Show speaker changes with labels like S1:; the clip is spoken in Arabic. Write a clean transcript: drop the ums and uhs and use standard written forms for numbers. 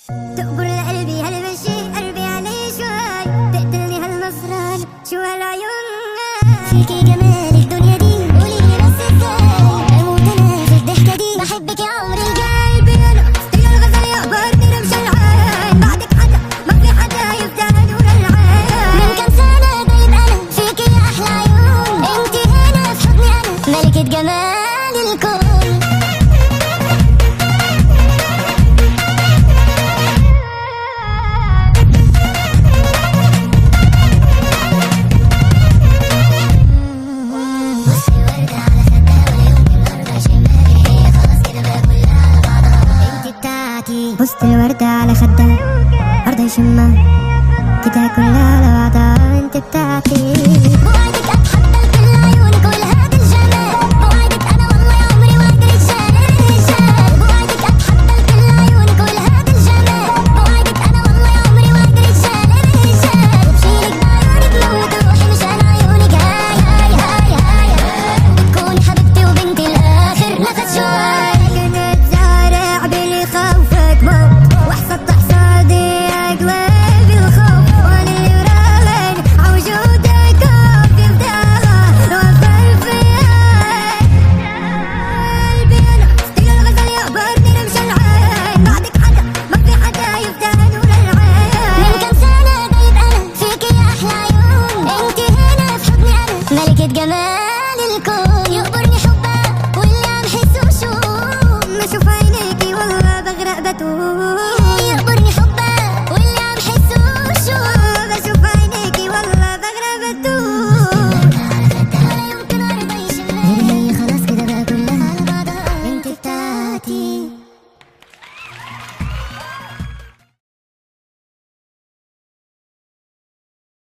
S1: تقبل قلبي هالمشي قلبي عليه شوي، تقتلني هالنصران شو هالعيون. فيكي جمال الدنيا دي قوليلي بس ازاي اموت انا في الضحكة دي، بحبك يا عمري الجاي. انا ستيل الغزل يقبرني رمش العين، بعدك حدا ما في حدا يفتح نور العين. من كم سنة غايب انا فيكي يا احلى عيون، انتي هنا في حضني انا ملكة جمال الكون. بصت الوردة على خدها أرض يشمها كده كلها على بعضها، انت بتاعتي. بوعدك اتحدى لكل عيونك ولهذا الجمال، بوعدك انا والله يا عمري وعد رجال. بوعدك اتحدى لكل عيونك ولهذا الجمال، بوعدك انا والله يا عمري وعد رجال. وبشيلك بعيونك موت روحي مشان عيونك. هاي هاي هاي هاي هاي بتكوني حبيبتي وبنتي الاخر نفس شوي. كنت زارع بلي خوفك موت وحصدت حصادي اقلب الخوف، وانا اللي وراهن عوجودك في بداها وفر فيها قلبي. انا ستيل الغزل يقبرني رمش العين، بعدك حدا ما في حدا يفتح نور العين. من كم سنة غايب انا فيكي يا احلى عيون، انتي هنا في حضني انا ملكة جمال الكون. يقبرني حبك واللي عم حسه شوق، ما اشوف عينيكي والله بغرق بتوه.